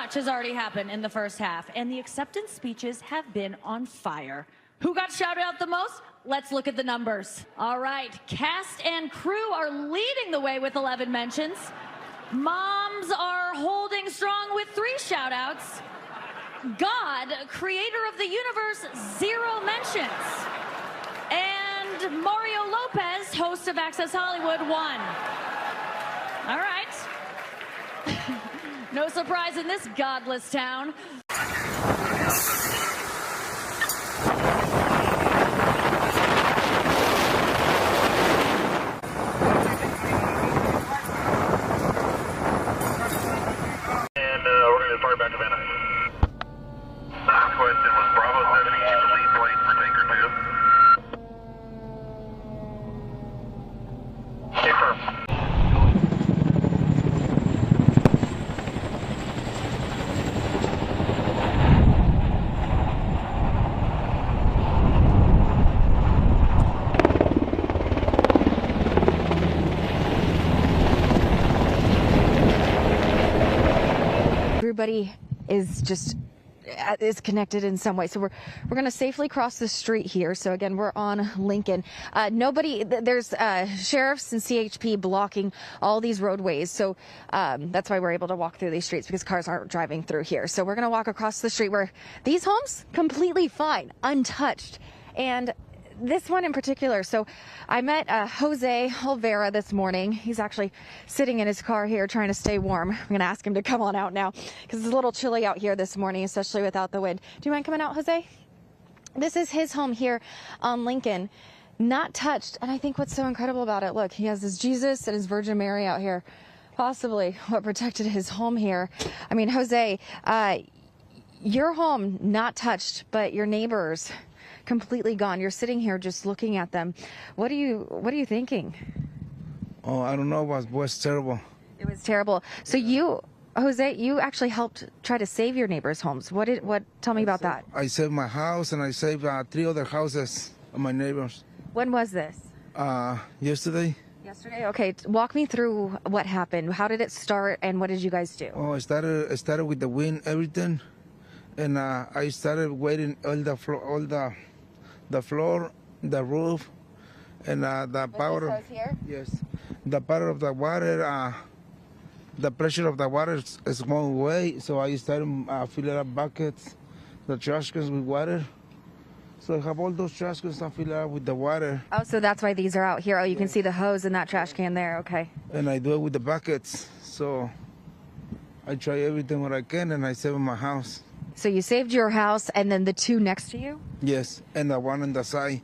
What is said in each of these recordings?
much has already happened in the first half, and the acceptance speeches have been on fire. Who got shouted out the most? Let's look at the numbers. All right, cast and crew are leading the way with 11 mentions. Moms are holding strong with 3 shout-outs. God, creator of the universe, 0 mentions. And Mario Lopez, host of Access Hollywood, 1. All right. No surprise in this godless town. Back to Van Nuys. Last question was Bravo 70, the lead plane for Tanker 2. Okay, firm. Everybody is connected in some way. So we're going to safely cross the street here. So again, we're on Lincoln. There's sheriffs and CHP blocking all these roadways. So that's why we're able to walk through these streets, because cars aren't driving through here. So we're going to walk across the street where these homes completely fine, untouched. And this one in particular. So I met Jose Olvera this morning. He's actually sitting in his car here trying to stay warm. I'm going to ask him to come on out now because it's a little chilly out here this morning, especially without the wind. Do you mind coming out, Jose? This is his home here on Lincoln, not touched. And I think what's so incredible about it, look, he has his Jesus and his Virgin Mary out here, possibly what protected his home here. I mean, Jose, your home not touched, but your neighbors completely gone. You're sitting here just looking at them. What are you thinking? Oh, I don't know. It was terrible. It was terrible. So you, Jose, you actually helped try to save your neighbors' homes. Tell me about that. I saved my house and I saved 3 other houses of my neighbors. When was this? Yesterday. Yesterday? Okay. Walk me through what happened. How did it start and what did you guys do? Oh, it started with the wind, everything. And I started waiting all the floor, the roof, and the power. Here? Yes, the power of the water. The pressure of the water is going away. So I started filling up buckets, the trash cans with water. So I have all those trash cans I fill up with the water. Oh, so that's why these are out here. Oh, you can see the hose in that trash can there. Okay. And I do it with the buckets. So I try everything what I can, and I save my house. So you saved your house and then the 2 next to you? Yes, and the one on the side.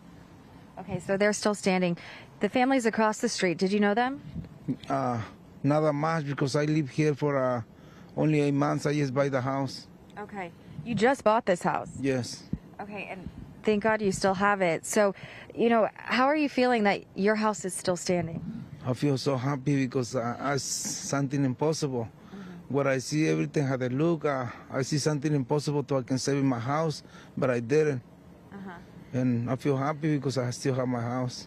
Okay, so they're still standing. The families across the street, did you know them? Not that much, because I live here for only 8 months. I just buy the house. Okay. You just bought this house? Yes. Okay, and thank God you still have it. So, how are you feeling that your house is still standing? I feel so happy because it's something impossible. What I see, everything had a look. I see something impossible I can save in my house, but I didn't. And I feel happy because I still have my house.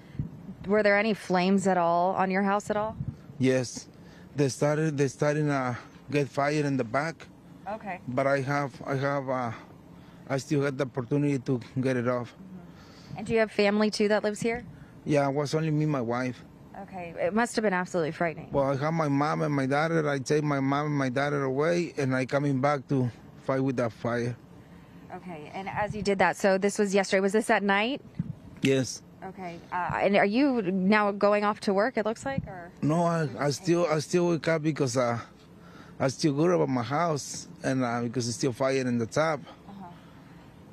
Were there any flames at all on your house at all? Yes, they starting to get fire in the back. Okay. But I still had the opportunity to get it off. And do you have family too that lives here? Yeah, it was only me and my wife. Okay, it must have been absolutely frightening. Well, I have my mom and my daughter. I take my mom and my daughter away, and I coming back to fight with that fire. Okay, and as you did that, so this was yesterday. Was this at night? Yes. Okay, and are you now going off to work? It looks like, or no? I still wake up because I still worry about my house, and because it's still fire in the top.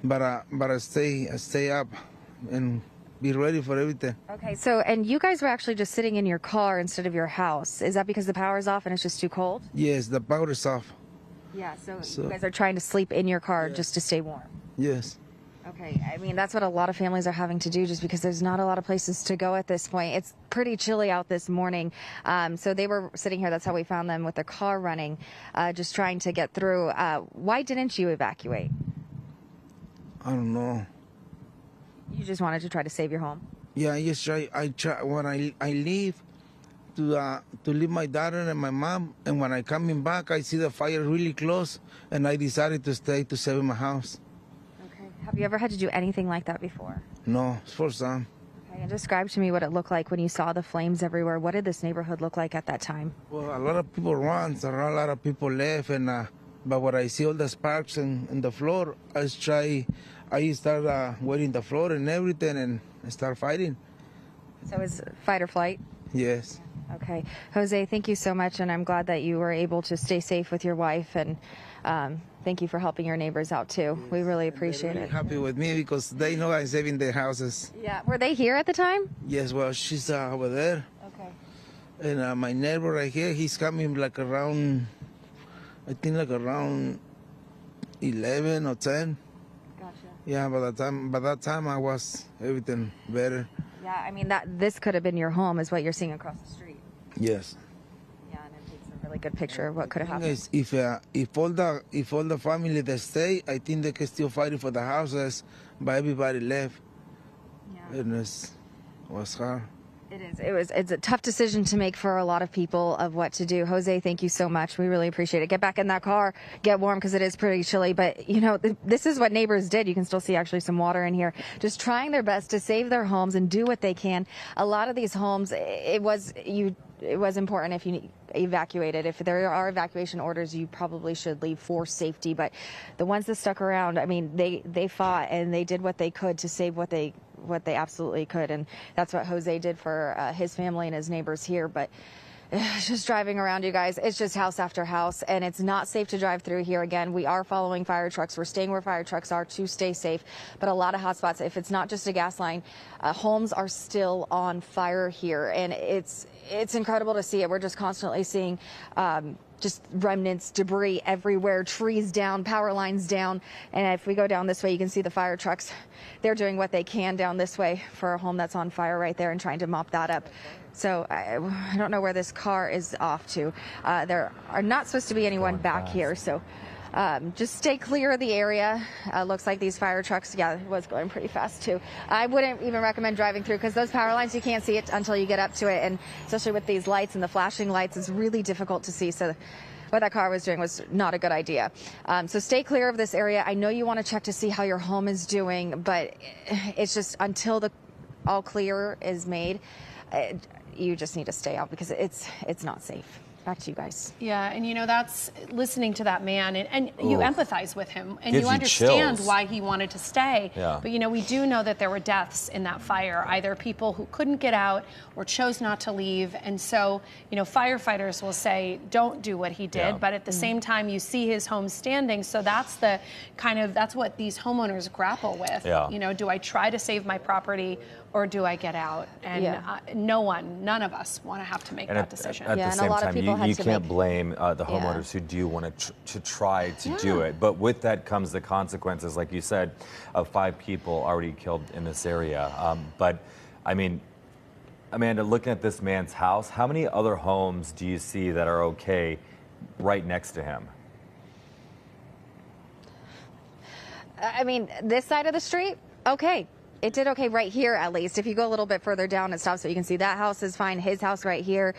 But I stay up and be ready for everything. Okay, so, and you guys were actually just sitting in your car instead of your house. Is that because the power's off and it's just too cold? Yes, the power is off. Yeah, so you guys are trying to sleep in your car just to stay warm. Yes. Okay, I mean, that's what a lot of families are having to do just because there's not a lot of places to go at this point. It's pretty chilly out this morning. So they were sitting here. That's how we found them with their car running, just trying to get through. Why didn't you evacuate? I don't know. You just wanted to try to save your home? Yeah, I try when I leave to leave my daughter and my mom. And when I coming back, I see the fire really close, and I decided to stay to save my house. Okay. Have you ever had to do anything like that before? No, it's first time. Okay. And describe to me what it looked like when you saw the flames everywhere. What did this neighborhood look like at that time? Well, a lot of people ran, so a lot of people left, and but when I see all the sparks in the floor, I start wetting the floor and everything, and I start fighting. So it was fight or flight? Yes. Okay. Jose, thank you so much, and I'm glad that you were able to stay safe with your wife, and thank you for helping your neighbors out too. We really appreciate They're it. happy with me because they know I'm saving their houses. Yeah. Were they here at the time? Yes, well, she's over there. Okay. And my neighbor right here, he's coming like around, I think like around 11 or 10. Gotcha. Yeah, by that time I was everything better. Yeah, I mean, this could have been your home is what you're seeing across the street. Yes. Yeah, and it takes a really good picture of what could have happened. Is if all the family that stay, I think they can still fighting for the houses, but everybody left. Yeah. And was hard. It is. It's a tough decision to make for a lot of people of what to do. Jose, thank you so much. We really appreciate it. Get back in that car, get warm because it is pretty chilly. But, you know, this is what neighbors did. You can still see actually some water in here, just trying their best to save their homes and do what they can. A lot of these homes, it was important if you evacuated. If there are evacuation orders, you probably should leave for safety. But the ones that stuck around, I mean, they fought and they did what they could to save what they absolutely could, and that's what Jose did for his family and his neighbors here. But just driving around, you guys, it's just house after house, and it's not safe to drive through here. Again, we are following fire trucks. We're staying where fire trucks are to stay safe, but a lot of hot spots, if it's not just a gas line, homes are still on fire here, and it's incredible to see it. We're just constantly seeing just remnants, debris everywhere, trees down, power lines down. And if we go down this way, you can see the fire trucks. They're doing what they can down this way for a home that's on fire right there and trying to mop that up. So I don't know where this car is off to. There are not supposed to be anyone back here. So just stay clear of the area. Looks like these fire trucks, yeah, it was going pretty fast too. I wouldn't even recommend driving through because those power lines, you can't see it until you get up to it. And especially with these lights and the flashing lights, it's really difficult to see. So what that car was doing was not a good idea. So stay clear of this area. I know you want to check to see how your home is doing, but it's just until the all clear is made, you just need to stay out because it's not safe. Back to you guys. Yeah, and you know, that's listening to that man, and you empathize with him, and Gives you you understand chills. why he wanted to stay. Yeah. But you know, we do know that there were deaths in that fire, either people who couldn't get out or chose not to leave. And so, you know, firefighters will say, don't do what he did, Yeah. but at the same time, you see his home standing. So that's the that's what these homeowners grapple with. Yeah. You know, do I try to save my property or do I get out? And none of us want to have to make that decision. At Yeah, the and a same lot of time, people had you to can't make- blame the homeowners who do want to try to do it. But with that comes the consequences, like you said, of 5 people already killed in this area. But I mean, Amanda, looking at this man's house, how many other homes do you see that are okay right next to him? I mean, this side of the street, okay. It did okay right here, at least. If you go a little bit further down, it stops, so you can see that house is fine. His house right here,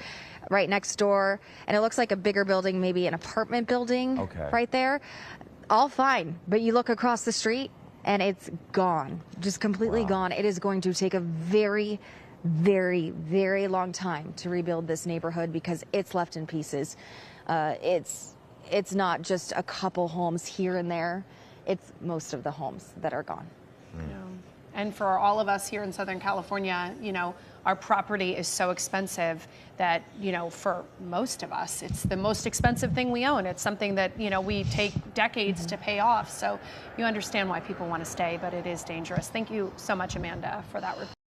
right next door. And it looks like a bigger building, maybe an apartment building right there. All fine. But you look across the street and it's gone, just completely gone. It is going to take a very, very, very long time to rebuild this neighborhood because it's left in pieces. It's not just a couple homes here and there. It's most of the homes that are gone. And for all of us here in Southern California, you know, our property is so expensive that, you know, for most of us, it's the most expensive thing we own. It's something that, you know, we take decades to pay off. So you understand why people want to stay, but it is dangerous. Thank you so much, Amanda, for that report.